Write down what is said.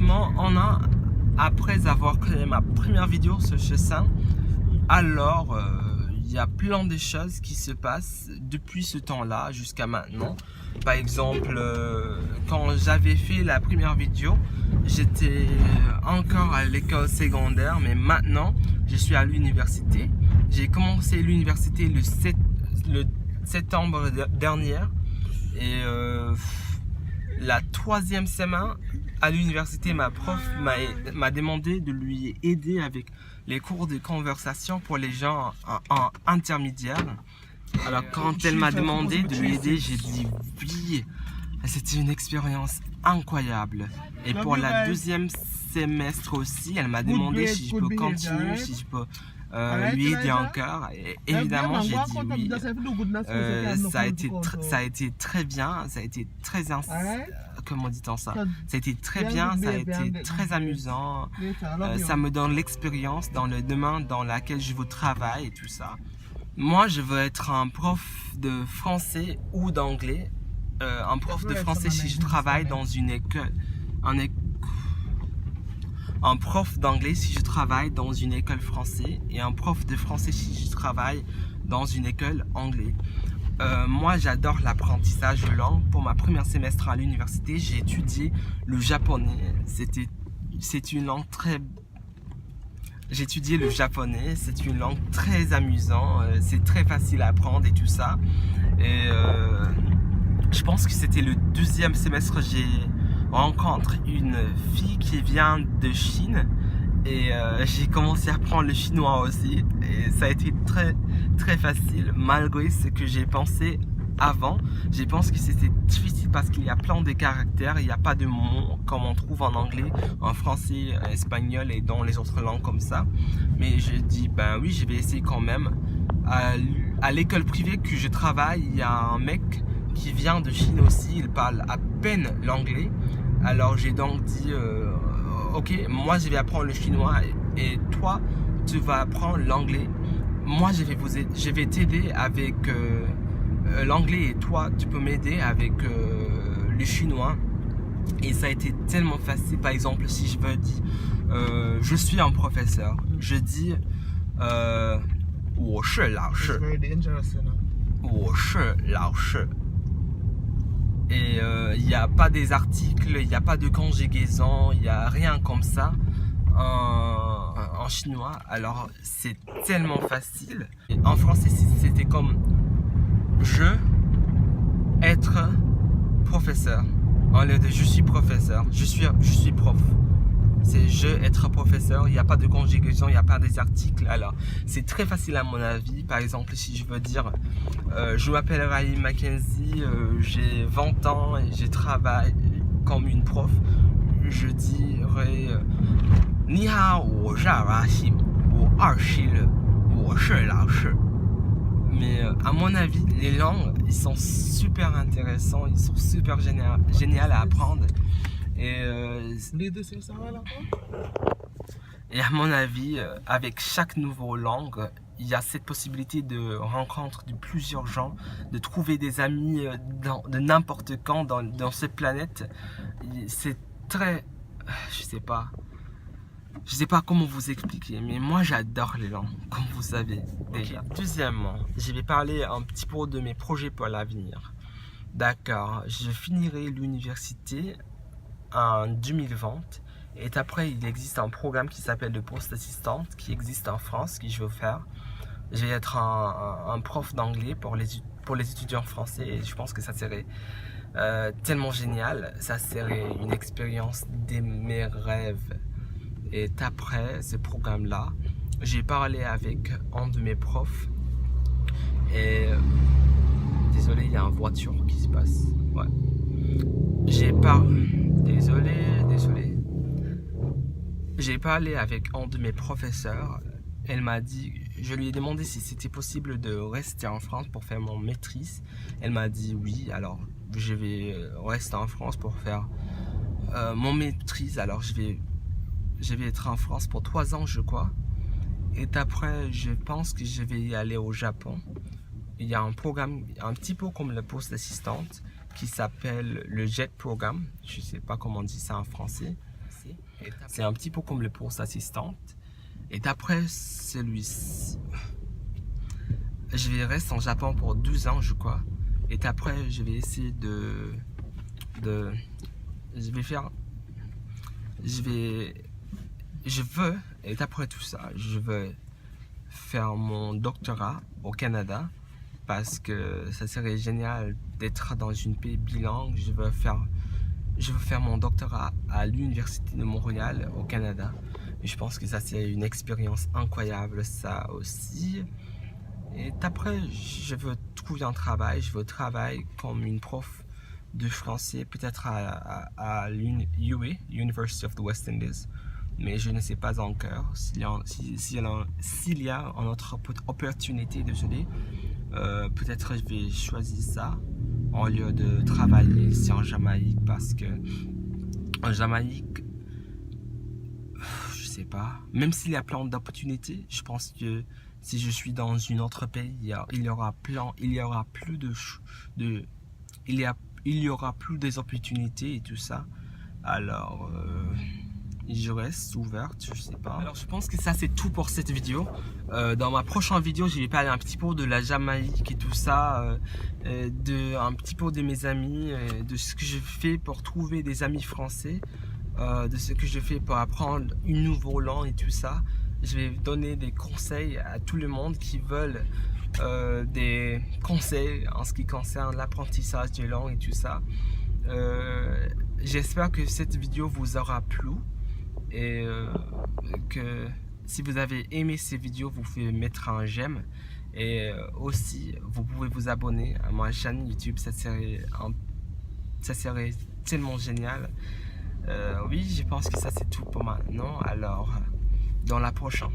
justement, après avoir créé ma première vidéo sur Chessin, alors il y a plein de choses qui se passent depuis ce temps-là jusqu'à maintenant. Par exemple, quand j'avais fait la première vidéo, j'étais encore à l'école secondaire, mais maintenant, je suis à l'université. J'ai commencé l'université le septembre dernier et la 3e semaine à l'université, ma prof m'a demandé de lui aider avec les cours de conversation pour les gens en intermédiaire. Alors quand elle m'a demandé de lui aider, j'ai dit oui. C'était une expérience incroyable. Et pour la 2e semestre aussi, elle m'a demandé si je peux continuer, si je peux lui aider encore. Et évidemment, j'ai dit oui. Ça a été très bien, ça a été très comment dit-on ça? Ça a été très bien, ça a été très amusant. Ça me donne l'expérience dans le domaine dans lequel je veux travailler et tout ça. Moi, je veux être un prof de français ou d'anglais. Un prof de français si je travaille dans une école. Un prof d'anglais si je travaille dans une école française. Et un prof de français si je travaille dans une école anglais. Moi, j'adore l'apprentissage de langue. Pour ma première semestre à l'université, j'ai étudié le japonais. C'est une langue très... J'ai étudié le japonais. C'est une langue très amusante. C'est très facile à apprendre et tout ça. Et je pense que c'était le 2e semestre. J'ai rencontré une fille qui vient de Chine. Et j'ai commencé à apprendre le chinois aussi. Et ça a été très facile, malgré ce que j'ai pensé avant. Je pense que c'était difficile parce qu'il y a plein de caractères. Il n'y a pas de mots comme on trouve en anglais, en français, en espagnol et dans les autres langues comme ça. Mais je dis, ben oui, je vais essayer quand même. À l'école privée que je travaille, il y a un mec qui vient de Chine aussi. Il parle à peine l'anglais. Alors j'ai donc dit... ok, moi je vais apprendre le chinois et toi tu vas apprendre l'anglais. Moi je vais t'aider avec l'anglais et toi tu peux m'aider avec le chinois. Et ça a été tellement facile. Par exemple, si je veux dire je suis un professeur, je dis 我是老师 我是老师 Et il n'y a pas des articles, il n'y a pas de conjugaison, il n'y a rien comme ça en chinois. Alors c'est tellement facile. Et en français c'était comme je être professeur. En lieu de je suis professeur, je suis prof. C'est je être professeur, il n'y a pas de conjugaison, il n'y a pas des articles. Alors c'est très facile à mon avis. Par exemple, si je veux dire je m'appelle Rahim Mackenzie, j'ai 20 ans et je travaille comme une prof, je dirais Ni hao, 我是Rahim, 我是老师. Mais à mon avis, les langues, ils sont super intéressants, ils sont super géniaux à apprendre. Et à mon avis, avec chaque nouvelle langue, il y a cette possibilité de rencontre de plusieurs gens, de trouver des amis de n'importe quand dans cette planète. C'est très... Je sais pas comment vous expliquer, mais moi j'adore les langues, comme vous savez déjà. Okay. Deuxièmement, je vais parler un petit peu de mes projets pour l'avenir. D'accord, je finirai l'université en 2020 et après il existe un programme qui s'appelle le poste assistante qui existe en France, que je veux faire. Je vais être un prof d'anglais pour les étudiants français et je pense que ça serait tellement génial, ça serait une expérience de mes rêves. Et après ce programme là, j'ai parlé avec un de mes profs et désolé, il y a une voiture qui se passe. Ouais. Désolé. J'ai parlé avec un de mes professeurs. Elle m'a dit, je lui ai demandé si c'était possible de rester en France pour faire mon maîtrise. Elle m'a dit oui, alors je vais rester en France pour faire mon maîtrise. Alors je vais être en France pour 3 ans, je crois. Et après, je pense que je vais y aller au Japon. Il y a un programme un petit peu comme le poste assistante qui s'appelle le JET programme. Je ne sais pas comment on dit ça en français. C'est un petit peu comme le poste assistante. Et d'après celui-ci, je vais rester en Japon pour 12 ans, je crois. Et après, je vais essayer et après tout ça, je veux faire mon doctorat au Canada parce que ça serait génial d'être dans une pays bilingue. Je veux faire mon doctorat à l'Université de Montréal au Canada. Et je pense que ça c'est une expérience incroyable, ça aussi. Et après, je veux trouver un travail. Je veux travailler comme une prof de français, peut-être à l'UA, University of the West Indies. Mais je ne sais pas encore s'il y a une autre opportunité, désolé. Peut-être je vais choisir ça en lieu de travailler ici en Jamaïque, parce que en Jamaïque, je sais pas, même s'il y a plein d'opportunités, je pense que si je suis dans un autre pays, il y aura plus des opportunités et tout ça. Alors je reste ouverte, je sais pas. Alors je pense que ça c'est tout pour cette vidéo. Dans ma prochaine vidéo, je vais parler un petit peu de la Jamaïque et tout ça, un petit peu de mes amis, de ce que je fais pour trouver des amis français, de ce que je fais pour apprendre une nouvelle langue et tout ça. Je vais donner des conseils à tout le monde qui veulent des conseils en ce qui concerne l'apprentissage de langue et tout ça. J'espère que cette vidéo vous aura plu. Et que si vous avez aimé ces vidéos, vous pouvez mettre un j'aime. Et aussi, vous pouvez vous abonner à ma chaîne YouTube. Ça serait tellement génial. Oui, je pense que ça c'est tout pour maintenant. Alors, dans la prochaine.